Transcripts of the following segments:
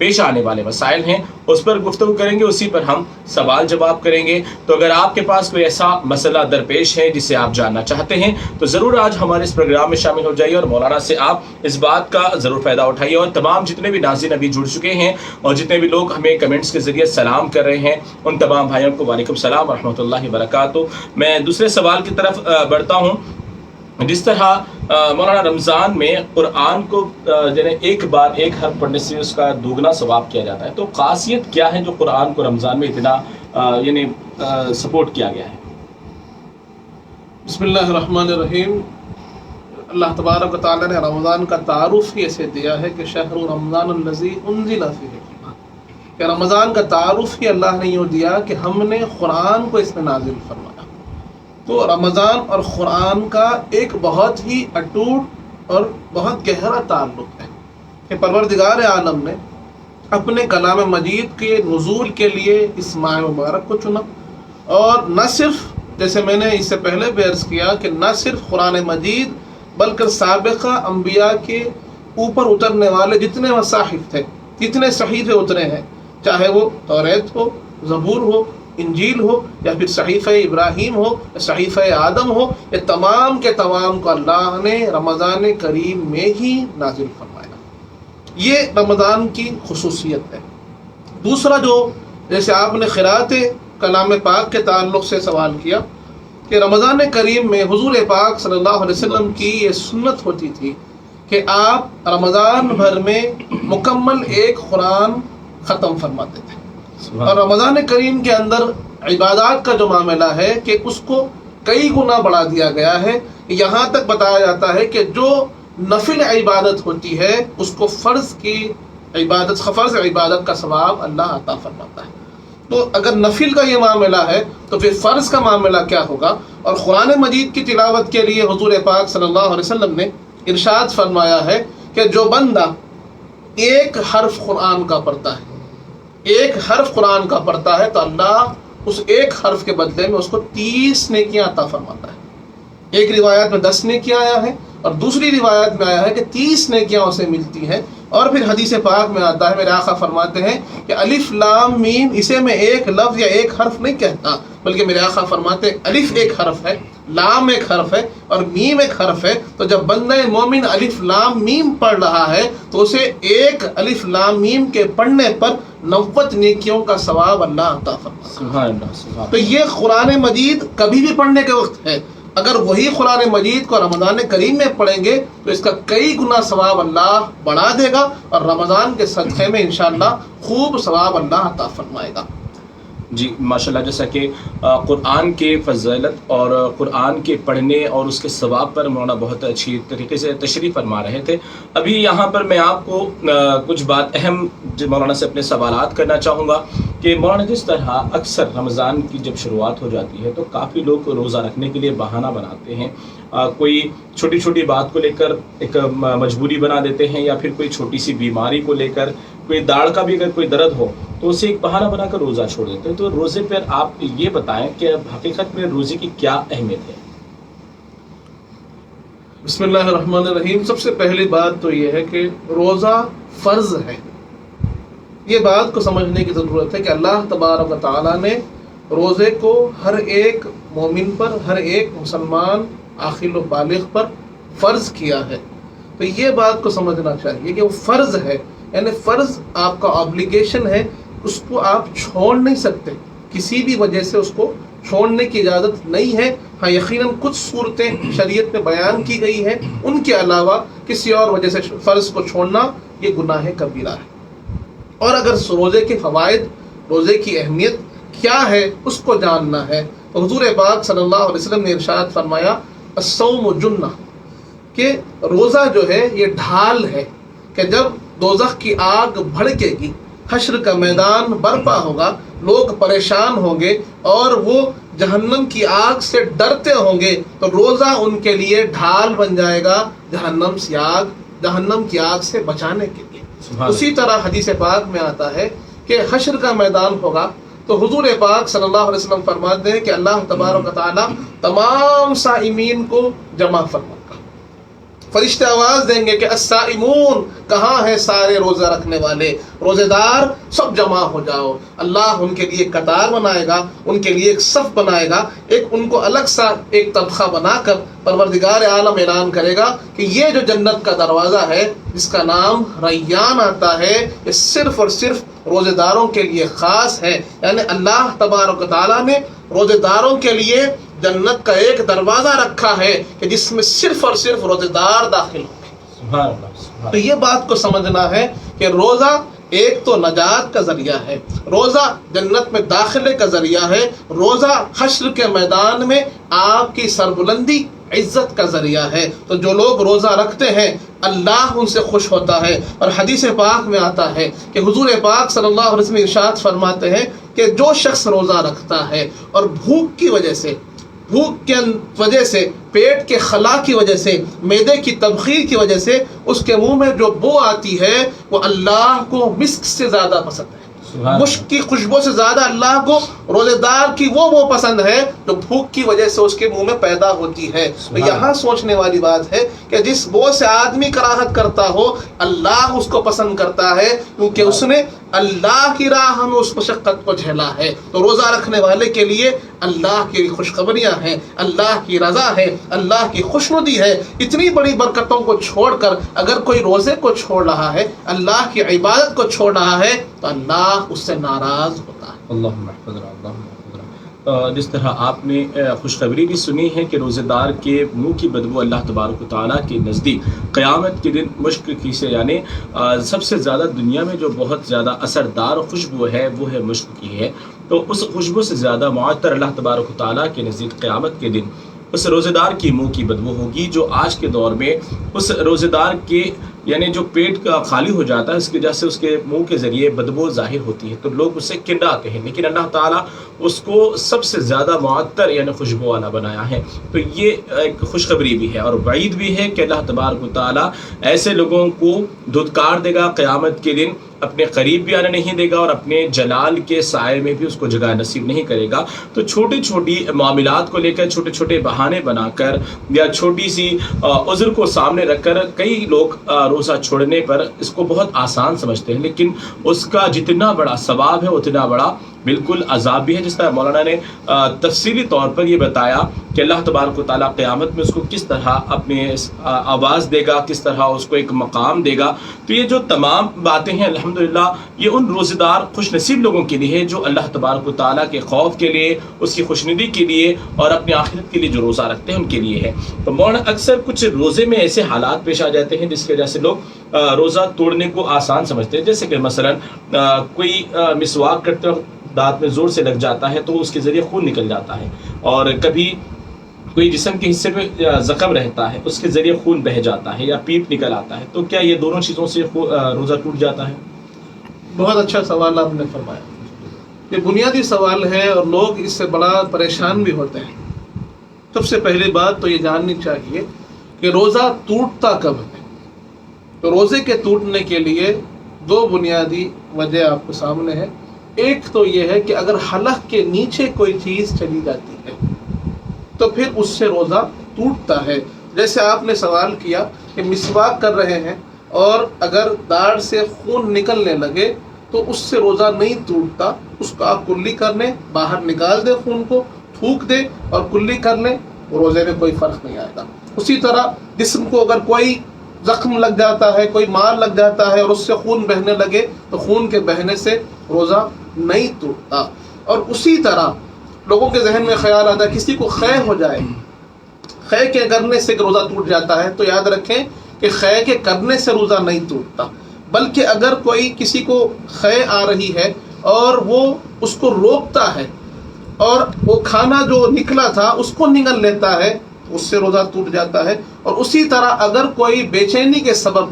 پیش آنے والے مسائل ہیں اس پر گفتگو کریں گے، اسی پر ہم سوال جواب کریں گے۔ تو اگر آپ کے پاس کوئی ایسا مسئلہ درپیش ہے جسے آپ جاننا چاہتے ہیں تو ضرور آج ہمارے اس پروگرام میں شامل ہو جائیے اور مولانا سے آپ اس بات کا ضرور فائدہ اٹھائیے۔ اور تمام جتنے بھی ناظرین ابھی جڑ چکے ہیں اور جتنے بھی لوگ ہمیں کمنٹس کے ذریعے سلام کر رہے ہیں، ان تمام بھائیوں کو وعلیکم السلام ورحمۃ اللہ وبرکاتہ۔ میں دوسرے سوال کی طرف بڑھتا ہوں۔ جس طرح مولانا رمضان میں قرآن کو یعنی ایک بار ایک حرف پڑھنے سے اس کا دوگنا ثواب کیا جاتا ہے، تو خاصیت کیا ہے جو قرآن کو رمضان میں اتنا یعنی سپورٹ کیا گیا ہے؟ بسم اللہ الرحمن الرحیم۔ اللہ تبارک و تعالیٰ نے رمضان کا تعارف ہی ایسے دیا ہے کہ شہر رمضان الذی انزل فیہ القرآن، کہ رمضان کا تعارف ہی اللہ نے یوں دیا کہ ہم نے قرآن کو اس میں نازل فرمایا۔ تو رمضان اور قرآن کا ایک بہت ہی اٹوٹ اور بہت گہرا تعلق ہے کہ پروردگار عالم نے اپنے کلام مجید کے نزول کے لیے اس ماہ مبارک کو چنا، اور نہ صرف جیسے میں نے اس سے پہلے بھی عرض کیا کہ نہ صرف قرآن مجید بلکہ سابقہ انبیاء کے اوپر اترنے والے جتنے مصاحف تھے، جتنے صحیفے اترے ہیں، چاہے وہ توریت ہو، زبور ہو، انجیل ہو، یا پھر صحیفہ ابراہیم ہو، یا صحیفہ آدم ہو، یہ تمام کے تمام کو اللہ نے رمضان کریم میں ہی نازل فرمایا۔ یہ رمضان کی خصوصیت ہے۔ دوسرا جو جیسے آپ نے قرأت کلام پاک کے تعلق سے سوال کیا کہ رمضان کریم میں حضور پاک صلی اللہ علیہ وسلم کی یہ سنت ہوتی تھی کہ آپ رمضان بھر میں مکمل ایک قرآن ختم فرماتے تھے، اور رمضان کریم کے اندر عبادات کا جو معاملہ ہے کہ اس کو کئی گنا بڑھا دیا گیا ہے۔ یہاں تک بتایا جاتا ہے کہ جو نفل عبادت ہوتی ہے اس کو فرض عبادت کا ثواب اللہ عطا فرماتا ہے۔ تو اگر نفل کا یہ معاملہ ہے تو پھر فرض کا معاملہ کیا ہوگا؟ اور قرآن مجید کی تلاوت کے لیے حضور پاک صلی اللہ علیہ وسلم نے ارشاد فرمایا ہے کہ جو بندہ ایک حرف قرآن کا پڑھتا ہے، ایک حرف قرآن کا پڑھتا ہے تو اللہ اس ایک حرف کے بدلے میں اس کو 30 نیکیاں عطا فرماتا ہے۔ ایک روایت میں 10 نیکیاں آیا ہے اور دوسری روایت میں آیا ہے کہ 30 نیکیاں اسے ملتی ہیں۔ اور پھر حدیث پاک میں آتا ہے، میرے آقا فرماتے ہیں کہ الف لام میم، اسے میں ایک لفظ یا ایک حرف نہیں کہتا، بلکہ میرے آقا فرماتے ہیں الف ایک حرف ہے، لام ایک حرف ہے اور میم ایک حرف ہے۔ تو جب بندہ مومن الف لام میم پڑھ رہا ہے تو اسے ایک الف لام میم کے پڑھنے پر 90 نیکیوں کا ثواب اللہ عطا فرماتا ہے۔ سبحان اللہ۔ تو یہ قرآن مجید کبھی بھی پڑھنے کے وقت ہے۔ اگر وہی قرآن مجید کو رمضان کریم میں پڑھیں گے تو اس کا کئی گنا ثواب اللہ بڑھا دے گا، اور رمضان کے صدقے میں انشاءاللہ خوب ثواب اللہ عطا فرمائے گا۔ جی ماشاءاللہ، جیسا کہ قرآن کے فضیلت اور قرآن کے پڑھنے اور اس کے ثواب پر مولانا بہت اچھی طریقے سے تشریح فرما رہے تھے۔ ابھی یہاں پر میں آپ کو کچھ بات اہم مولانا سے اپنے سوالات کرنا چاہوں گا کہ مولانا جس طرح اکثر رمضان کی جب شروعات ہو جاتی ہے تو کافی لوگ روزہ رکھنے کے لیے بہانہ بناتے ہیں، کوئی چھوٹی چھوٹی بات کو لے کر ایک مجبوری بنا دیتے ہیں، یا پھر کوئی چھوٹی سی بیماری کو لے کر، کوئی داڑھ کا بھی اگر کوئی درد ہو تو اسے ایک بہانہ بنا کر روزہ چھوڑ دیتے ہیں۔ تو روزے پر آپ یہ بتائیں کہ حقیقت میں روزے کی کیا اہمیت ہے؟ بسم اللہ الرحمن الرحیم۔ سب سے پہلی بات تو یہ ہے کہ روزہ فرض ہے۔ یہ بات کو سمجھنے کی ضرورت ہے کہ اللہ تبارک و تعالیٰ نے روزے کو ہر ایک مومن پر، ہر ایک مسلمان عاقل و بالغ پر فرض کیا ہے۔ تو یہ بات کو سمجھنا چاہیے کہ وہ فرض ہے، یعنی فرض آپ کا آبلیگیشن ہے، اس کو آپ چھوڑ نہیں سکتے، کسی بھی وجہ سے اس کو چھوڑنے کی اجازت نہیں ہے۔ ہاں یقیناً کچھ صورتیں شریعت میں بیان کی گئی ہیں، ان کے علاوہ کسی اور وجہ سے فرض کو چھوڑنا یہ گناہ کبیرہ ہے۔ اور اگر روزے کے فوائد، روزے کی اہمیت کیا ہے اس کو جاننا ہے تو حضور پاک صلی اللہ علیہ وسلم نے ارشاد فرمایا الصوم جنہ، کہ روزہ جو ہے یہ ڈھال ہے کہ جب دوزخ کی آگ بھڑکے گی، حشر کا میدان برپا ہوگا، لوگ پریشان ہوں گے اور وہ جہنم کی آگ سے ڈرتے ہوں گے، تو روزہ ان کے لیے ڈھال بن جائے گا جہنم کی آگ سے بچانے کے لیے۔ اسی طرح حدیث پاک میں آتا ہے کہ حشر کا میدان ہوگا تو حضور پاک صلی اللہ علیہ وسلم فرماتے ہیں کہ اللہ تبارک و تعالی تمام صائمین کو جمع فرمائے گا، فرشتے آواز دیں گے کہ الصائمون، کہاں ہیں سارے روزہ رکھنے والے، روزے دار سب جمع ہو جاؤ۔ اللہ ان کے لیے قطار بنائے گا، ان کے لیے ایک صف بنائے گا، ایک ان کو الگ سا ایک طبقہ بنا کر پروردگار عالم اعلان کرے گا کہ یہ جو جنت کا دروازہ ہے جس کا نام ریان آتا ہے، یہ صرف اور صرف روزے داروں کے لیے خاص ہے۔ یعنی اللہ تبارک و تعالیٰ نے روزے داروں کے لیے جنت کا ایک دروازہ رکھا ہے کہ جس میں صرف اور صرف روزے دار داخل ہوں گے۔ سبحان اللہ، سبحان تو یہ بات کو سمجھنا ہے کہ روزہ ایک تو نجات کا ذریعہ ہے، روزہ جنت میں داخلے کا ذریعہ ہے، روزہ حشر کے میدان میں آپ کی سربلندی عزت کا ذریعہ ہے۔ تو جو لوگ روزہ رکھتے ہیں اللہ ان سے خوش ہوتا ہے، اور حدیث پاک میں آتا ہے کہ حضور پاک صلی اللہ علیہ وسلم ارشاد فرماتے ہیں کہ جو شخص روزہ رکھتا ہے اور بھوک کی وجہ سے پیٹ کے خلا کی وجہ سے، معدے کی تبخیر کی وجہ سے اس کے منہ میں جو بو آتی ہے وہ اللہ کو مسک سے زیادہ پسند ہے، مشک کی خوشبو سے زیادہ اللہ کو روزے دار کی وہ پسند ہے جو بھوک کی وجہ سے اس کے منہ میں پیدا ہوتی ہے۔ تو یہاں سوچنے والی بات ہے کہ جس بو سے آدمی کراہت کرتا ہو اللہ اس کو پسند کرتا ہے، کیونکہ اس نے اللہ کی راہ میں اس مشقت کو جھیلا ہے۔ تو روزہ رکھنے والے کے لیے اللہ کی خوشخبریاں ہیں، اللہ کی رضا ہے، اللہ کی خوشنودی ہے۔ اتنی بڑی برکتوں کو چھوڑ کر اگر کوئی روزے کو چھوڑ رہا ہے، اللہ کی عبادت کو چھوڑ رہا ہے، تو اللہ اس سے ناراض ہوتا ہے۔ اللہم احفظنا، اللہم احفظنا۔ جس طرح آپ نے خوشخبری بھی سنی ہے کہ روزے دار کے منہ کی بدبو اللہ تبارک و تعالیٰ کے نزدیک قیامت کے دن مشک کی سے، یعنی سب سے زیادہ دنیا میں جو بہت زیادہ اثردار خوشبو ہے وہ ہے مشک کی ہے، تو اس خوشبو سے زیادہ معطر اللہ تبارک و تعالیٰ کے نزدیک قیامت کے دن اس روزے دار کی منہ کی بدبو ہوگی، جو آج کے دور میں اس روزے دار کے یعنی جو پیٹ کا خالی ہو جاتا ہے اس کی وجہ سے اس کے منہ کے ذریعے بدبو ظاہر ہوتی ہے، تو لوگ اسے کنڈاتے ہیں، لیکن اللہ تعالیٰ اس کو سب سے زیادہ معطر یعنی خوشبو والا بنایا ہے۔ تو یہ ایک خوشخبری بھی ہے اور وعید بھی ہے کہ اللہ تبارک و تعالیٰ ایسے لوگوں کو دھتکار دے گا قیامت کے دن، اپنے قریب بھی آنے نہیں دے گا اور اپنے جلال کے سائے میں بھی اس کو جگہ نصیب نہیں کرے گا۔ تو چھوٹی چھوٹی معاملات کو لے کر چھوٹے چھوٹے بہانے بنا کر یا چھوٹی سی عذر کو سامنے رکھ کر کئی لوگ روزہ چھوڑنے پر اس کو بہت آسان سمجھتے ہیں، لیکن اس کا جتنا بڑا ثواب ہے اتنا بڑا بالکل عذاب بھی ہے۔ جس طرح مولانا نے تفصیلی طور پر یہ بتایا کہ اللہ تبارک و تعالیٰ قیامت میں اس کو کس طرح اپنے آواز دے گا، کس طرح اس کو ایک مقام دے گا، تو یہ جو تمام باتیں ہیں الحمدللہ یہ ان روزے دار خوش نصیب لوگوں کے لیے ہے جو اللہ تبارک و تعالیٰ کے خوف کے لیے، اس کی خوشنودی کے لیے اور اپنی آخرت کے لیے جو روزہ رکھتے ہیں ان کے لیے ہے۔ تو مولانا اکثر کچھ روزے میں ایسے حالات پیش آ جاتے ہیں جس کی وجہ سے لوگ روزہ توڑنے کو آسان سمجھتے ہیں، جیسے کہ مثلا کوئی مسواک کرتے وقت دانت میں زور سے لگ جاتا ہے تو اس کے ذریعے خون نکل جاتا ہے، اور کبھی کوئی جسم کے حصے میں زخم رہتا ہے اس کے ذریعے خون بہہ جاتا ہے یا پیپ نکل آتا ہے، تو کیا یہ دونوں چیزوں سے روزہ ٹوٹ جاتا ہے؟ بہت اچھا سوال آپ نے فرمایا، یہ بنیادی سوال ہے اور لوگ اس سے بڑا پریشان بھی ہوتے ہیں۔ سب سے پہلی بات تو یہ جاننی چاہیے کہ روزہ ٹوٹتا کب ہے۔ تو روزے کے ٹوٹنے کے لیے دو بنیادی وجہ آپ کے سامنے ہے۔ ایک تو یہ ہے کہ اگر حلق کے نیچے کوئی چیز چلی جاتی ہے تو پھر اس سے روزہ ٹوٹتا ہے۔ جیسے آپ نے سوال کیا کہ مسواک کر رہے ہیں اور اگر داڑھ سے خون نکلنے لگے تو اس سے روزہ نہیں ٹوٹتا، اس کو آپ کلی کر لیں، باہر نکال دیں، خون کو تھوک دیں اور کلی کر لیں، روزے میں کوئی فرق نہیں آئے گا۔ اسی طرح جسم کو اگر کوئی زخم لگ جاتا ہے، کوئی مار لگ جاتا ہے اور اس سے خون بہنے لگے تو خون کے بہنے سے روزہ نہیں ٹوٹتا۔ اور اسی طرح لوگوں کے ذہن میں خیال آتا ہے کسی کو خے ہو جائے، خے کے کرنے سے روزہ ٹوٹ جاتا ہے، تو یاد رکھیں کہ خے کے کرنے سے روزہ نہیں ٹوٹتا، بلکہ اگر کوئی کسی کو خے آ رہی ہے اور وہ اس کو روکتا ہے اور وہ کھانا جو نکلا تھا اس کو نگل لیتا ہے، اس سے روزہ ٹوٹ جاتا ہے۔ اور اسی طرح اگر کوئی بے چینی کے سبب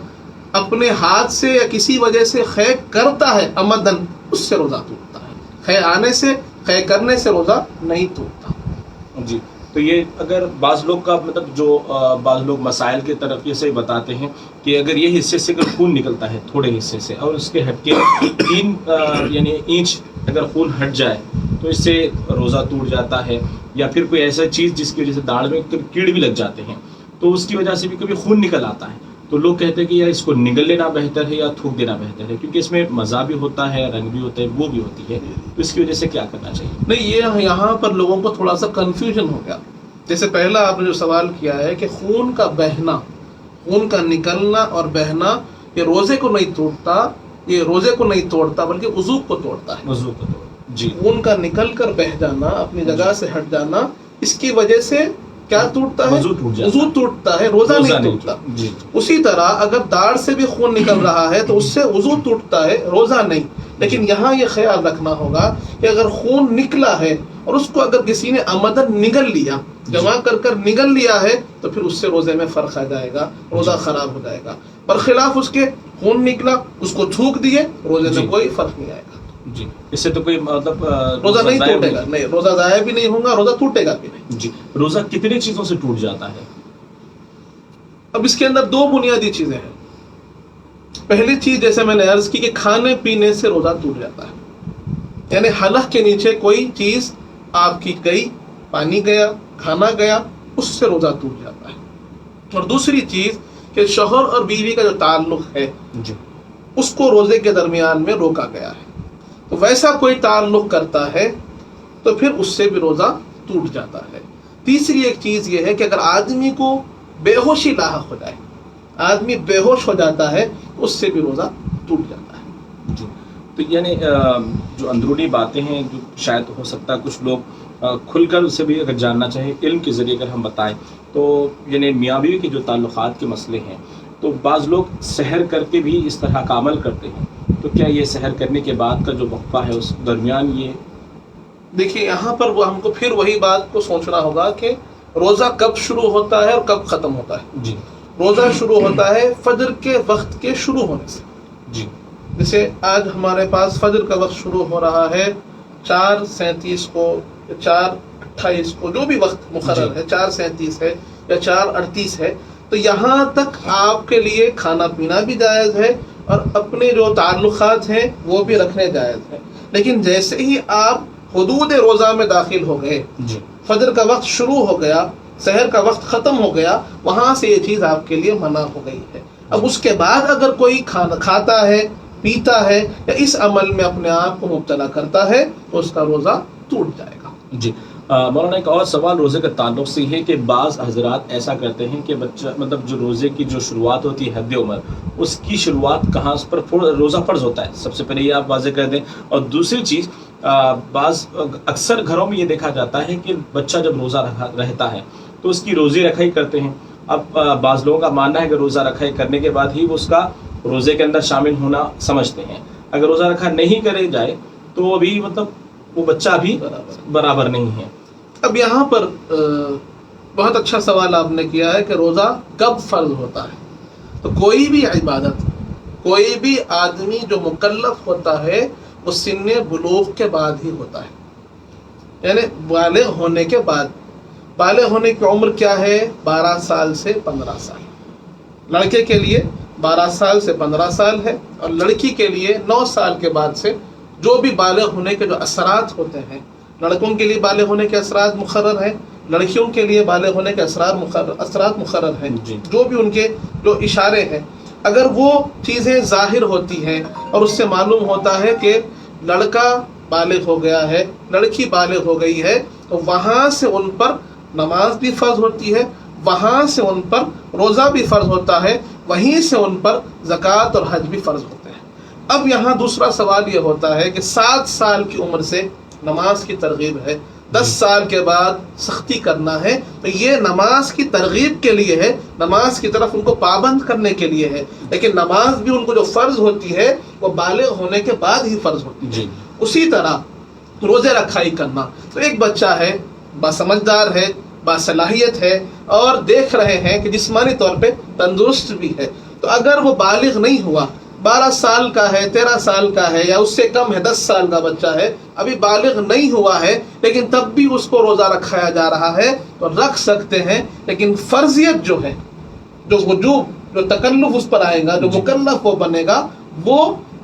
اپنے ہاتھ سے یا کسی وجہ سے خے کرتا ہے عمدن، اس سے روزہ ٹوٹتا ہے۔ خے آنے سے، خے کرنے سے روزہ نہیں ٹوٹتا۔ جی، تو یہ اگر بعض لوگ کا مطلب جو بعض لوگ مسائل کے طرف سے بتاتے ہیں کہ اگر یہ حصے سے اگر خون نکلتا ہے تھوڑے حصے سے اور اس کے ہٹ کے 3 یعنی انچ اگر خون ہٹ جائے تو اس سے روزہ ٹوٹ جاتا ہے، یا پھر کوئی ایسا چیز جس کی وجہ سے داڑھ میں کیڑ بھی لگ جاتے ہیں تو اس کی وجہ سے بھی کبھی خون نکل آتا ہے، تو لوگ کہتے ہیں کہ یار اس کو نگل لینا بہتر ہے یا تھوک دینا بہتر ہے، کیونکہ اس میں مزہ بھی ہوتا ہے، رنگ بھی ہوتا ہے، بو بھی ہوتی ہے، تو اس کی وجہ سے کیا کرنا چاہیے؟ نہیں، یہ یہاں پر لوگوں کو تھوڑا سا کنفیوژن ہو گیا. جیسے پہلا آپ نے جو سوال کیا ہے کہ خون کا بہنا، خون کا نکلنا اور بہنا یہ روزے کو نہیں توڑتا، یہ روزے کو نہیں توڑتا بلکہ وضو کو توڑتا ہے. وضو کو توڑ، جی. خون کا نکل کر بہ جانا، اپنی جگہ سے ہٹ جانا، اس کی وجہ سے کیا ٹوٹتا ہے؟ وضو ٹوٹ جاتا ہے. وضو ٹوٹتا ہے، روزہ نہیں ٹوٹتا. جی. اسی طرح اگر داڑھ سے بھی خون نکل رہا ہے تو اس سے وضو ٹوٹتا ہے، روزہ نہیں. لیکن یہاں یہ خیال رکھنا ہوگا کہ اگر خون نکلا ہے اور اس کو اگر کسی نے عمدن نگل لیا، جمع کر نگل لیا ہے، تو پھر اس سے روزے میں فرق آ جائے گا، روزہ خراب ہو جائے گا. برخلاف اس کے خون نکلا، اس کو تھوک دیے، روزے میں کوئی فرق نہیں آئے گا. جی، اس سے تو کوئی مطلب روزہ نہیں ٹوٹے گا، نہیں، روزہ ضائع بھی نہیں ہوگا، روزہ ٹوٹے گا بھی نہیں. جی. روزہ کتنی چیزوں سے ٹوٹ جاتا ہے؟ اب اس کے اندر دو بنیادی چیزیں ہیں. پہلی چیز جیسے میں نے عرض کی کہ کھانے پینے سے روزہ ٹوٹ جاتا ہے، یعنی حلق کے نیچے کوئی چیز آپ کی گئی، پانی گیا، کھانا گیا، اس سے روزہ ٹوٹ جاتا ہے. اور دوسری چیز کہ شوہر اور بیوی کا جو تعلق ہے، جی، اس کو روزے کے درمیان میں روکا گیا ہے، تو ویسا کوئی تعلق کرتا ہے تو پھر اس سے بھی روزہ ٹوٹ جاتا ہے. تیسری ایک چیز یہ ہے کہ اگر آدمی کو بے ہوشی لاحق ہو جائے، آدمی بے ہوش ہو جاتا ہے، اس سے بھی روزہ ٹوٹ جاتا ہے. جی. تو یعنی جو اندرونی باتیں ہیں جو شاید ہو سکتا ہے کچھ لوگ کھل کر اسے بھی اگر جاننا چاہیں، علم کے ذریعے اگر ہم بتائیں تو یعنی میاں بیوی کے جو تعلقات کے مسئلے ہیں، تو بعض لوگ سحر کر کے بھی اس طرح کا عمل کرتے ہیں، تو کیا یہ سحر کرنے کے بعد کا جو وقفہ ہے اس درمیان یہ؟ دیکھیے یہاں پر وہ ہم کو پھر وہی بات کو سوچنا ہوگا کہ روزہ کب شروع ہوتا ہے اور کب ختم ہوتا ہے. جی. روزہ شروع ہوتا ہے فجر کے وقت کے شروع ہونے سے. جی. جیسے آج ہمارے پاس فجر کا وقت شروع ہو رہا ہے 4:37 کو، 4:28 کو، جو بھی وقت مقرر ہے، 4:37 ہے یا 4:38 ہے، تو یہاں تک آپ کے لیے کھانا پینا بھی جائز ہے اور اپنے جو تعلقات ہیں وہ بھی رکھنے جائز ہیں. لیکن جیسے ہی آپ حدود روزہ میں داخل ہو گئے، جی، فجر کا وقت شروع ہو گیا، سحر کا وقت ختم ہو گیا، وہاں سے یہ چیز آپ کے لیے منع ہو گئی ہے. اب اس کے بعد اگر کوئی کھاتا ہے، پیتا ہے یا اس عمل میں اپنے آپ کو مبتلا کرتا ہے تو اس کا روزہ ٹوٹ جائے گا. جی. مولانا ایک اور سوال روزے کے تعلق سے ہے کہ بعض حضرات ایسا کرتے ہیں کہ بچہ مطلب جو روزے کی جو شروعات ہوتی ہے حد عمر، اس کی شروعات کہاں پر روزہ فرض ہوتا ہے، سب سے پہلے یہ آپ واضح کر دیں. اور دوسری چیز بعض اکثر گھروں میں یہ دیکھا جاتا ہے کہ بچہ جب روزہ رہتا ہے تو اس کی روزی رکھائی کرتے ہیں. اب بعض لوگوں کا ماننا ہے کہ روزہ رکھائی کرنے کے بعد ہی وہ اس کا روزے کے اندر شامل ہونا سمجھتے ہیں. اگر روزہ رکھا نہیں کرے جائے تو ابھی مطلب وہ بچہ بھی برابر نہیں ہے. اب یہاں پر بہت اچھا سوال آپ نے کیا ہے کہ روزہ کب فرض ہوتا ہے. تو کوئی بھی عبادت، کوئی بھی آدمی جو مکلف ہوتا ہے وہ سن بلوغ کے بعد ہی ہوتا ہے، یعنی بالغ ہونے کے بعد. بالغ ہونے کی عمر کیا ہے؟ 12 سال سے 15 سال. لڑکے کے لیے 12 سال سے 15 سال ہے اور لڑکی کے لیے 9 سال کے بعد سے جو بھی بالغ ہونے کے جو اثرات ہوتے ہیں. لڑکوں کے لیے بالغ ہونے کے اثرات مقرر ہیں، لڑکیوں کے لیے بالغ ہونے کے اثرات مقرر ہیں. جو بھی ان کے جو اشارے ہیں، اگر وہ چیزیں ظاہر ہوتی ہیں اور اس سے معلوم ہوتا ہے کہ لڑکا بالغ ہو گیا ہے، لڑکی بالغ ہو گئی ہے، تو وہاں سے ان پر نماز بھی فرض ہوتی ہے، وہاں سے ان پر روزہ بھی فرض ہوتا ہے، وہیں سے ان پر زکوٰۃ اور حج بھی فرض ہوتے ہیں. اب یہاں دوسرا سوال یہ ہوتا ہے کہ 7 سال کی عمر سے نماز کی ترغیب ہے، 10 سال کے بعد سختی کرنا ہے، تو یہ نماز کی ترغیب کے لیے ہے، نماز کی طرف ان کو پابند کرنے کے لیے ہے. لیکن نماز بھی ان کو جو فرض ہوتی ہے وہ بالغ ہونے کے بعد ہی فرض ہوتی ہے. اسی طرح روزے رکھائی کرنا، تو ایک بچہ ہے، باسمجھدار ہے، باصلاحیت ہے اور دیکھ رہے ہیں کہ جسمانی طور پہ تندرست بھی ہے، تو اگر وہ بالغ نہیں ہوا، 12 سال کا ہے، 13 سال کا ہے یا اس سے کم ہے، 10 سال کا بچہ ہے، ابھی بالغ نہیں ہوا ہے، لیکن تب بھی اس کو روزہ رکھایا جا رہا ہے، تو رکھ سکتے ہیں. لیکن فرضیت جو ہے، جو وجوب، جو تکلف اس پر آئے گا، جو مکلف وہ بنے گا، وہ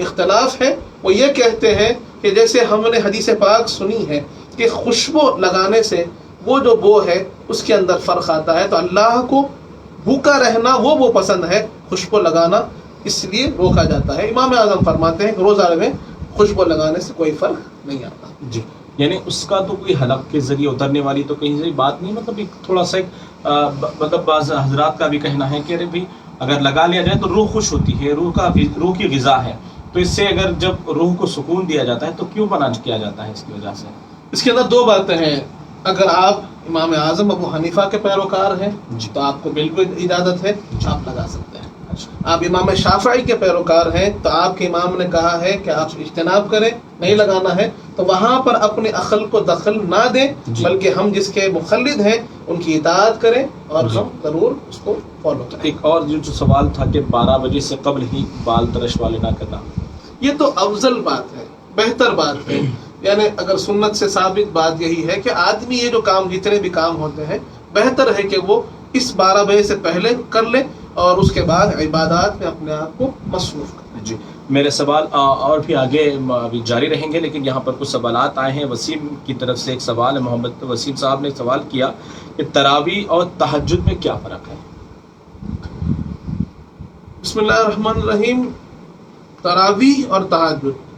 اختلاف ہے وہ یہ کہتے ہیں کہ جیسے ہم نے حدیث پاک سنی ہے کہ خوشبو لگانے سے وہ جو بو ہے اس کے اندر فرق آتا ہے، تو اللہ کو بھوکا رہنا وہ پسند ہے، خوشبو لگانا اس لیے روکا جاتا ہے۔ امام اعظم فرماتے ہیں کہ روزہ میں خوشبو لگانے سے کوئی فرق نہیں آتا۔ جی، یعنی اس کا تو کوئی حلق کے ذریعے اترنے والی تو کہیں سے بات نہیں، مطلب ایک تھوڑا سا مطلب بعض حضرات کا بھی کہنا ہے کہ ارے بھائی اگر لگا لیا جائے تو روح خوش ہوتی ہے، روح کی غذا ہے، تو اس سے اگر جب روح کو سکون دیا جاتا ہے تو کیوں منع کیا جاتا ہے اس کی وجہ سے؟ اس کے اندر دو باتیں ہیں۔ اگر آپ امام اعظم ابو حنیفہ کے پیروکار ہیں تو آپ کو بالکل اجازت ہے، آپ لگا سکتے ہیں۔ آپ امام شافعی کے پیروکار ہیں تو آپ کے امام نے کہا ہے کہ آپ اجتناب کریں، نہیں لگانا ہے، تو وہاں پر اپنے عقل کو دخل نہ دیں، بلکہ ہم جس کے مخلد ہیں ان کی اطاعت کریں اور ہم ضرور اس کو فالو کریں۔ ایک اور جو سوال تھا کہ 12 بجے سے قبل ہی بال ترش والے نہ کرنا، یہ تو افضل بات ہے، بہتر بات ہے، یعنی اگر سنت سے ثابت بات یہی ہے کہ آدمی یہ جو کام جتنے بھی کام ہوتے ہیں بہتر ہے کہ وہ اس 12 بجے سے پہلے کر لے اور اس کے بعد عبادات میں اپنے آپ کو مصروف کریں۔ جی، میرے سوال اور بھی آگے ابھی جاری رہیں گے، لیکن یہاں پر کچھ سوالات آئے ہیں۔ وسیم کی طرف سے ایک سوال ہے، محمد وسیم صاحب نے سوال کیا کہ تراویح اور تہجد میں کیا فرق ہے؟ بسم اللہ الرحمن الرحیم۔ تراویح اور تہجد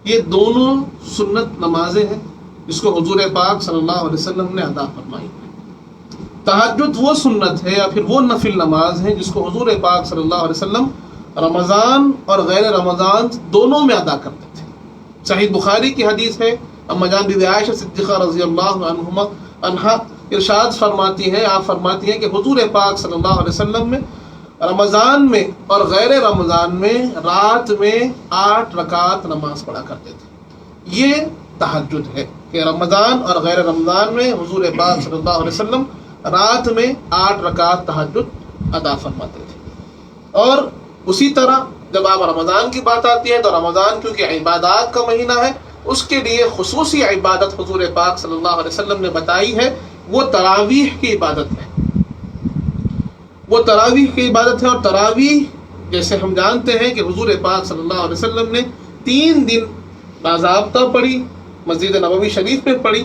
یہ دونوں سنت نمازیں ہیں جس کو حضور پاک صلی اللہ علیہ وسلم نے ادا فرمائی۔ تہجد وہ سنت ہے یا پھر وہ نفل نماز ہے جس کو حضور پاک صلی اللہ علیہ وسلم رمضان اور غیر رمضان دونوں میں ادا کرتے تھے۔ صحیح بخاری کی حدیث ہے، اما جان بی بی عائشہ صدیقہ رضی اللہ عنہا ارشاد فرماتی ہیں، آپ فرماتی ہیں کہ حضور پاک صلی اللہ علیہ وسلم میں رمضان میں اور غیر رمضان میں رات میں 8 رکعت نماز پڑھا کرتے تھے۔ یہ تہجد ہے کہ رمضان اور غیر رمضان میں حضور پاک صلی اللہ علیہ وسلم رات میں 8 رکعت تہجد ادا فرماتے تھے۔ اور اسی طرح جب آپ رمضان کی بات آتی ہے تو رمضان کیونکہ عبادات کا مہینہ ہے، اس کے لیے خصوصی عبادت حضور پاک صلی اللہ علیہ وسلم نے بتائی ہے، وہ تراویح کی عبادت ہے۔ وہ تراویح کی عبادت ہے، اور تراویح جیسے ہم جانتے ہیں کہ حضور پاک صلی اللہ علیہ وسلم نے 3 دن باضابطہ پڑھی، مسجد نبوی شریف میں پڑھی،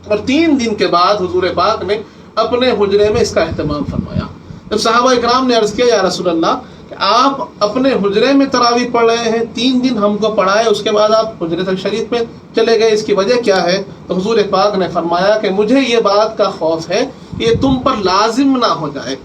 اور 3 دن کے بعد حضور پاک نے اپنے حجرے میں اس کا اہتمام فرمایا۔ جب صحابہ اکرام نے عرض کیا یا رسول اللہ کہ آپ اپنے حجرے میں تراویح پڑھ رہے ہیں، 3 دن ہم کو پڑھائے، اس کے بعد آپ حجرے شریف میں چلے گئے، اس کی وجہ کیا ہے؟ تو حضور پاک نے فرمایا کہ مجھے یہ بات کا خوف ہے یہ تم پر لازم نہ ہو جائے،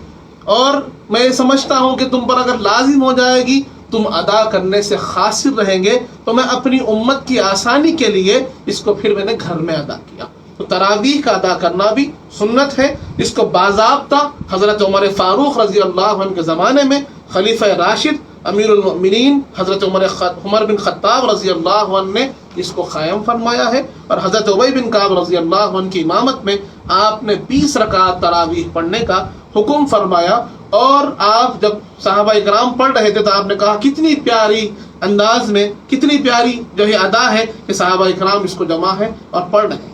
اور میں یہ سمجھتا ہوں کہ تم پر اگر لازم ہو جائے گی تم ادا کرنے سے قاصر رہیں گے، تو میں اپنی امت کی آسانی کے لیے اس کو پھر میں نے گھر میں ادا کیا۔ تو تراویح کا ادا کرنا بھی سنت ہے، اس کو باضابطہ حضرت عمر فاروق رضی اللہ عنہ کے زمانے میں خلیفہ راشد امیر المؤمنین حضرت عمر بن خطاب رضی اللہ عنہ نے اس کو قائم فرمایا ہے، اور حضرت ابی بن کعب رضی اللہ عنہ کی امامت میں آپ نے 20 رکعت تراویح پڑھنے کا حکم فرمایا۔ اور آپ جب صحابہ اکرام پڑھ رہے تھے تو آپ نے کہا کتنی پیاری انداز میں، کتنی پیاری جو ہے ادا ہے کہ صحابہ اکرام اس کو جمع ہے اور پڑھ رہے ہیں۔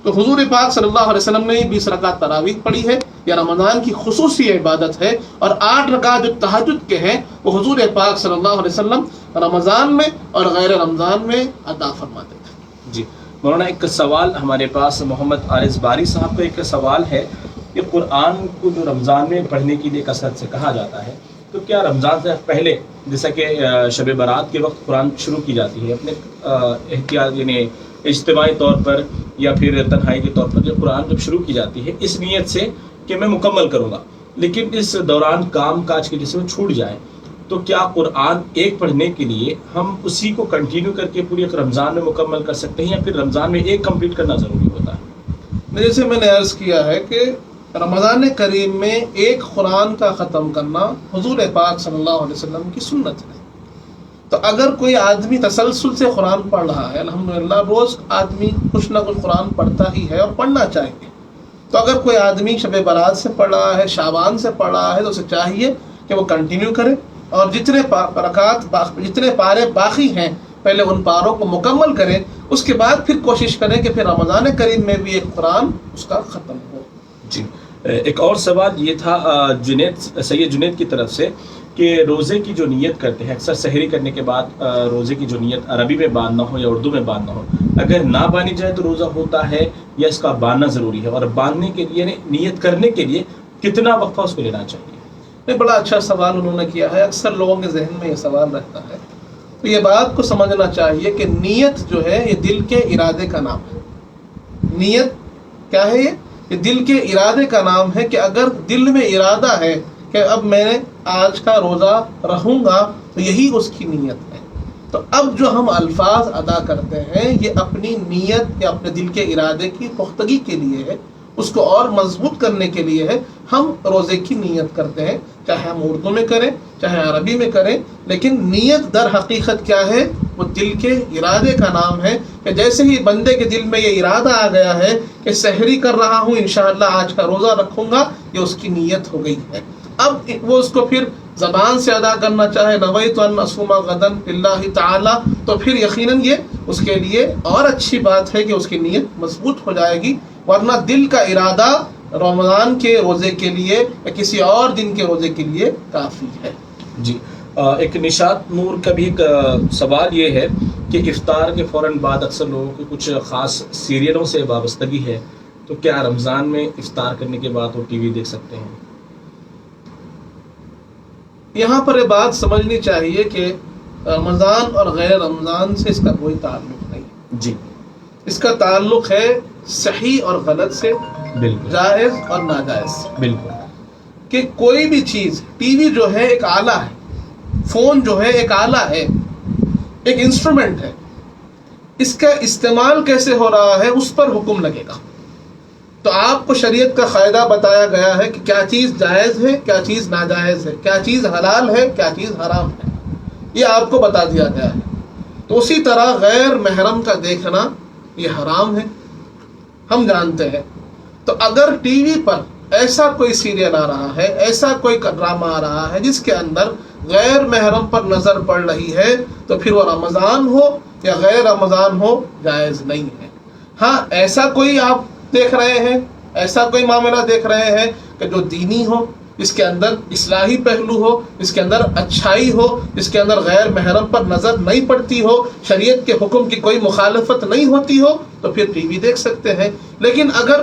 تو حضور پاک صلی اللہ علیہ وسلم نے 20 رکعت تراویح پڑھی ہے، یہ رمضان کی خصوصی عبادت ہے، اور 8 رکعت جو تہجد کے ہیں وہ حضور پاک صلی اللہ علیہ وسلم رمضان میں اور غیر رمضان میں ادا فرماتے تھے۔ جی مولانا، ایک سوال ہمارے پاس محمد عارض باری صاحب کا ایک سوال ہے کہ قرآن کو جو رمضان میں پڑھنے کے لیے کثرت سے کہا جاتا ہے، تو کیا رمضان سے پہلے جیسا کہ شب برات کے وقت قرآن شروع کی جاتی ہے، اپنے احتیاط یعنی اجتماعی طور پر یا پھر تنہائی کے طور پر جب قرآن جب شروع کی جاتی ہے اس نیت سے کہ میں مکمل کروں گا، لیکن اس دوران کام کاج کی وجہ سے وہ چھوٹ جائے، تو کیا قرآن ایک پڑھنے کے لیے ہم اسی کو کنٹینیو کر کے پوری ایک رمضان میں مکمل کر سکتے ہیں، یا پھر رمضان میں ایک کمپلیٹ کرنا ضروری ہوتا ہے؟ جیسے میں نے عرض کیا ہے کہ رمضان کریم میں ایک قرآن کا ختم کرنا حضور پاک صلی اللہ علیہ وسلم کی سنت ہے۔ تو اگر کوئی آدمی تسلسل سے قرآن پڑھ رہا ہے، الحمدللہ روز آدمی کچھ نہ کچھ قرآن پڑھتا ہی ہے اور پڑھنا چاہیے، تو اگر کوئی آدمی شب برات سے پڑھ رہا ہے، شعبان سے پڑھ رہا ہے، تو اسے چاہیے کہ وہ کنٹینیو کرے، اور جتنے پارے باقی ہیں پہلے ان پاروں کو مکمل کریں، اس کے بعد پھر کوشش کریں کہ پھر رمضان کریم میں بھی ایک قرآن اس کا ختم ہو۔ جی، ایک اور سوال یہ تھا سید جنید کی طرف سے کہ روزے کی جو نیت کرتے ہیں اکثر سحری کرنے کے بعد روزے کی جو نیت عربی میں باندھنا ہو یا اردو میں باندھنا ہو، اگر نہ باندھی جائے تو روزہ ہوتا ہے یا اس کا باندھنا ضروری ہے، اور باندھنے کے لیے یعنی نیت کرنے کے لیے کتنا وقفہ اس کو لینا چاہیے؟ یہ بڑا اچھا سوال انہوں نے کیا ہے، اکثر لوگوں کے ذہن میں یہ سوال رہتا ہے۔ تو یہ بات کو سمجھنا چاہیے کہ نیت جو ہے یہ دل کے ارادے کا نام ہے۔ نیت کیا ہے؟ یہ دل کے ارادے کا نام ہے کہ اگر دل میں ارادہ ہے کہ اب میں آج کا روزہ رہوں گا تو یہی اس کی نیت ہے۔ تو اب جو ہم الفاظ ادا کرتے ہیں یہ اپنی نیت یا اپنے دل کے ارادے کی پختگی کے لیے ہے، اس کو اور مضبوط کرنے کے لیے ہے۔ ہم روزے کی نیت کرتے ہیں، چاہے ہم اردو میں کریں چاہے عربی میں کریں، لیکن نیت در حقیقت کیا ہے؟ وہ دل کے ارادے کا نام ہے کہ جیسے ہی بندے کے دل میں یہ ارادہ آ گیا ہے کہ سحری کر رہا ہوں انشاءاللہ آج کا روزہ رکھوں گا، یہ اس کی نیت ہو گئی ہے۔ اب وہ اس کو پھر زبان سے ادا کرنا چاہے نویت ان اصوم غدا للہ تعالی، تو پھر یقیناً یہ اس کے لیے اور اچھی بات ہے کہ اس کی نیت مضبوط ہو جائے گی، ورنہ دل کا ارادہ رمضان کے روزے کے لیے یا کسی اور دن کے روزے کے لیے کافی ہے۔ جی ایک نشاط نور کا بھی ایک سوال یہ ہے کہ افطار کے فوراً بعد اکثر لوگوں کی کچھ خاص سیریلوں سے وابستگی ہے، تو کیا رمضان میں افطار کرنے کے بعد وہ ٹی وی دیکھ سکتے ہیں؟ یہاں پر یہ بات سمجھنی چاہیے کہ رمضان اور غیر رمضان سے اس کا کوئی تعلق نہیں، جی اس کا تعلق ہے صحیح اور غلط سے، بالکل جائز اور ناجائز سے۔ بالکل کہ کوئی بھی چیز، ٹی وی جو ہے ایک آلہ ہے، فون جو ہے ایک آلہ ہے، ایک انسٹرومنٹ ہے، اس کا استعمال کیسے ہو رہا ہے اس پر حکم لگے گا۔ تو آپ کو شریعت کا قاعدہ بتایا گیا ہے کہ کیا چیز جائز ہے کیا چیز ناجائز ہے، کیا چیز حلال ہے کیا چیز حرام ہے، یہ آپ کو بتا دیا گیا ہے۔ تو اسی طرح غیر محرم کا دیکھنا یہ حرام ہے، ہم جانتے ہیں۔ تو اگر ٹی وی پر ایسا کوئی سیریل آ رہا ہے، ایسا کوئی ڈرامہ آ رہا ہے جس کے اندر غیر محرم پر نظر پڑ رہی ہے، تو پھر وہ رمضان ہو یا غیر رمضان ہو جائز نہیں ہے۔ ہاں ایسا کوئی آپ دیکھ رہے ہیں، ایسا کوئی معاملہ دیکھ رہے ہیں کہ جو دینی ہو، اس کے اندر اصلاحی پہلو ہو، اس کے اندر اچھائی ہو، اس کے اندر غیر محرم پر نظر نہیں پڑتی ہو، شریعت کے حکم کی کوئی مخالفت نہیں ہوتی ہو، تو پھر ٹی وی دیکھ سکتے ہیں۔ لیکن اگر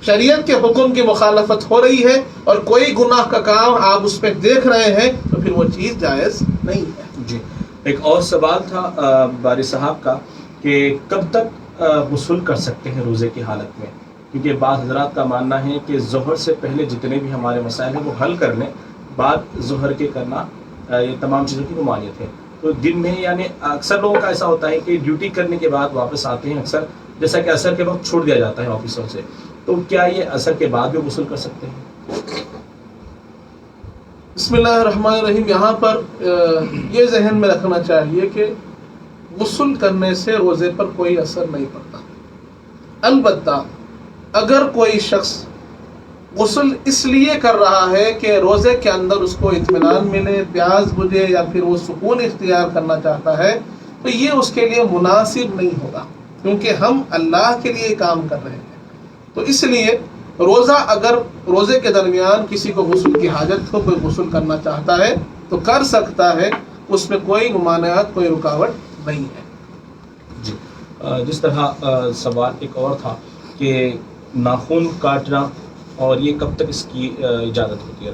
شریعت کے حکم کی مخالفت ہو رہی ہے اور کوئی گناہ کا کام آپ اس پہ دیکھ رہے ہیں تو پھر وہ چیز جائز نہیں ہے۔ جی ایک اور سوال تھا باری صاحب کا کہ کب تک غسل کر سکتے ہیں روزے کی حالت میں؟ کیونکہ بعض حضرات کا ماننا ہے کہ ظہر سے پہلے جتنے بھی ہمارے مسائل ہیں وہ حل کر لیں، بعد ظہر کے کرنا یہ تمام چیزوں کی ممانعت ہے۔ تو دن میں یعنی اکثر لوگوں کا ایسا ہوتا ہے کہ ڈیوٹی کرنے کے بعد واپس آتے ہیں، اکثر جیسا کہ عصر کے وقت چھوڑ دیا جاتا ہے آفسوں سے، تو کیا یہ عصر کے بعد بھی غسل کر سکتے ہیں؟ بسم اللہ الرحمن الرحیم۔ یہاں پر یہ ذہن میں رکھنا چاہیے کہ غسل کرنے سے روزے پر کوئی اثر نہیں پڑتا۔ البتہ اگر کوئی شخص غسل اس لیے کر رہا ہے کہ روزے کے اندر اس کو اطمینان ملے، پیاس بجھے، یا پھر وہ سکون اختیار کرنا چاہتا ہے، تو یہ اس کے لیے مناسب نہیں ہوگا، کیونکہ ہم اللہ کے لیے کام کر رہے ہیں۔ تو اس لیے روزہ، اگر روزے کے درمیان کسی کو غسل کی حاجت ہو، کوئی غسل کرنا چاہتا ہے تو کر سکتا ہے، اس میں کوئی ممانعت، کوئی رکاوٹ نہیں ہے۔ جی جس طرح سوال ایک اور تھا کہ ناخن کاٹنا، اور یہ کب تک اس کی اجازت ہوتی ہے؟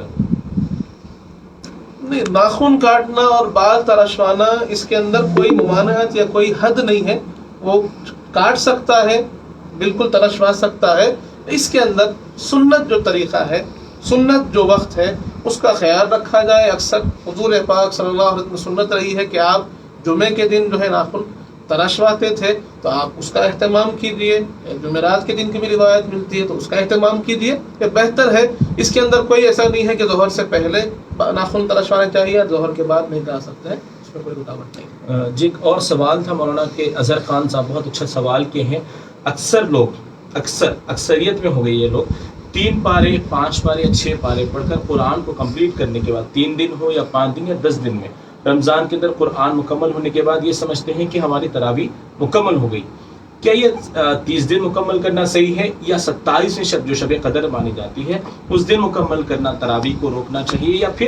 نہیں، ناخن کاٹنا اور بال تراشوانا اس کے اندر کوئی ممانعت یا کوئی حد نہیں ہے، وہ کاٹ سکتا ہے، بالکل تراشوا سکتا ہے۔ اس کے اندر سنت جو طریقہ ہے، سنت جو وقت ہے، اس کا خیال رکھا جائے۔ اکثر حضور پاک صلی اللہ علیہ وسلم سنت رہی ہے کہ آپ جمعے کے دن جو ہے ناخن تراشواتے تھے، تو آپ اس کا اہتمام کیجیے۔ جمعرات کے دن کی بھی روایت ملتی ہے تو اس کا اہتمام کیجیے، یہ بہتر ہے۔ اس کے اندر کوئی ایسا نہیں ہے کہ ظہر سے پہلے ناخن تراشوانے چاہیے اور ظہر کے بعد نہیں کرا سکتے ہیں، اس میں کوئی رکاوٹ نہیں۔ جی ایک اور سوال تھا مولانا کہ اظہر خان صاحب بہت اچھا سوال کیے ہیں۔ اکثر لوگ، اکثریت میں ہو گئی یہ لوگ 3 پارے 5 پارے یا 6 پارے پڑھ کر قرآن کو کمپلیٹ کرنے کے بعد 3 دن ہو یا 5 دن یا 10 دن میں رمضان کے اندر قرآن مکمل ہونے کے بعد یہ سمجھتے ہیں کہ ہماری تراویح مکمل ہو گئی۔ کیا یہ 30 دن مکمل کرنا صحیح ہے، یا 27ویں شب جو شب قدر مانی جاتی ہے اس دن مکمل کرنا تراویح کو روکنا چاہیے، یا پھر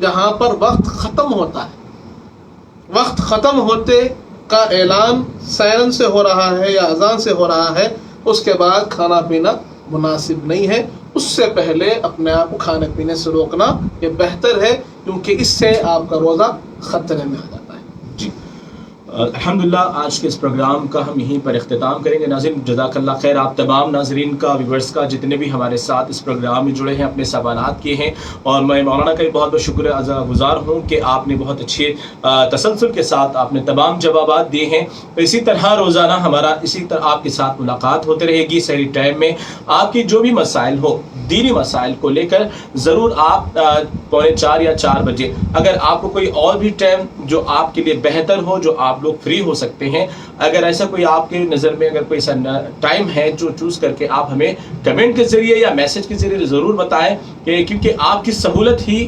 جہاں پر وقت ختم ہوتا ہے. وقت ختم ہوتے کا اعلان سائرن سے ہو رہا ہے یا اذان سے ہو رہا ہے، اس کے بعد کھانا پینا مناسب نہیں ہے. اس سے پہلے اپنے آپ کو کھانے پینے سے روکنا یہ بہتر ہے، کیونکہ اس سے آپ کا روزہ خطرے میں آ جاتا ہے. جی الحمدللہ آج کے اس پروگرام کا ہم یہیں پر اختتام کریں گے. ناظرین جزاک اللہ خیر، آپ تمام ناظرین کا، ویورز کا، جتنے بھی ہمارے ساتھ اس پروگرام میں جڑے ہیں، اپنے سوالات کیے ہیں، اور میں مولانا کا بھی بہت بہت شکر گزار ہوں کہ آپ نے بہت اچھے تسلسل کے ساتھ آپ نے تمام جوابات دیے ہیں. تو اسی طرح روزانہ ہمارا اسی طرح آپ کے ساتھ ملاقات ہوتے رہے گی سحری ٹائم میں. آپ کی جو بھی مسائل ہو، دینی مسائل کو لے کر ضرور آپ 3:45 یا 4 بجے، اگر آپ کو کوئی اور بھی ٹائم جو آپ کے لیے بہتر ہو، جو آپ لوگ فری ہو سکتے ہیں، اگر ایسا کوئی آپ کے نظر میں اگر کوئی ایسا ٹائم ہے جو چوز کر کے آپ ہمیں کمنٹ کے ذریعے یا میسج کے ذریعے ضرور بتائیں، کہ کیونکہ آپ کی سہولت ہی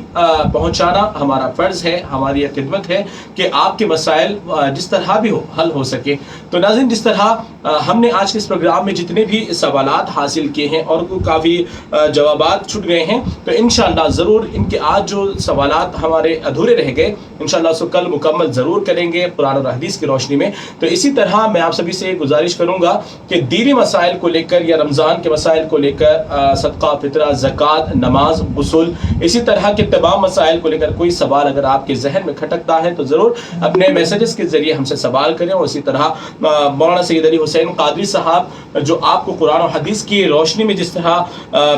پہنچانا ہمارا فرض ہے، ہماری یہ خدمت ہے کہ آپ کے مسائل جس طرح بھی ہو حل ہو سکے. تو ناظرین جس طرح ہم نے آج کے اس پروگرام میں جتنے بھی سوالات حاصل کیے ہیں اور کافی جوابات چھٹ گئے ہیں، تو انشاءاللہ ضرور ان کے آج جو سوالات ہمارے ادھورے رہ گئے انشاءاللہ اس کو کل مکمل ضرور کریں گے قرآن اور حدیث کی روشنی میں. تو اسی طرح میں آپ سبھی سے گزارش کروں گا کہ دینی مسائل کو لے کر یا رمضان کے مسائل کو لے کر، صدقہ، فطرہ، زکوٰۃ، نماز، غسل، اسی طرح کے تمام مسائل کو لے کر کوئی سوال اگر آپ کے ذہن میں کھٹکتا ہے تو ضرور اپنے میسیجز کے ذریعے ہم سے سوال کریں. اور اسی طرح مولانا سید علی حسین قادری صاحب جو آپ کو قرآن و حدیث کی روشنی میں جس طرح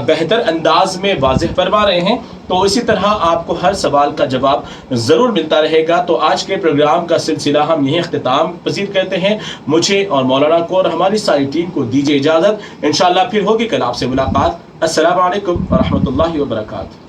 بہتر انداز میں واضح فرما رہے ہیں، تو اسی طرح آپ کو ہر سوال کا جواب ضرور ملتا رہے گا. تو آج کے پروگرام کا سلسلہ ہم یہیں اختتام پذیر کرتے ہیں. مجھے اور مولانا کو اور ہماری ساری ٹیم کو دیجیے اجازت. انشاءاللہ پھر ہوگی کل آپ سے ملاقات. السلام علیکم ورحمۃ اللہ وبرکاتہ.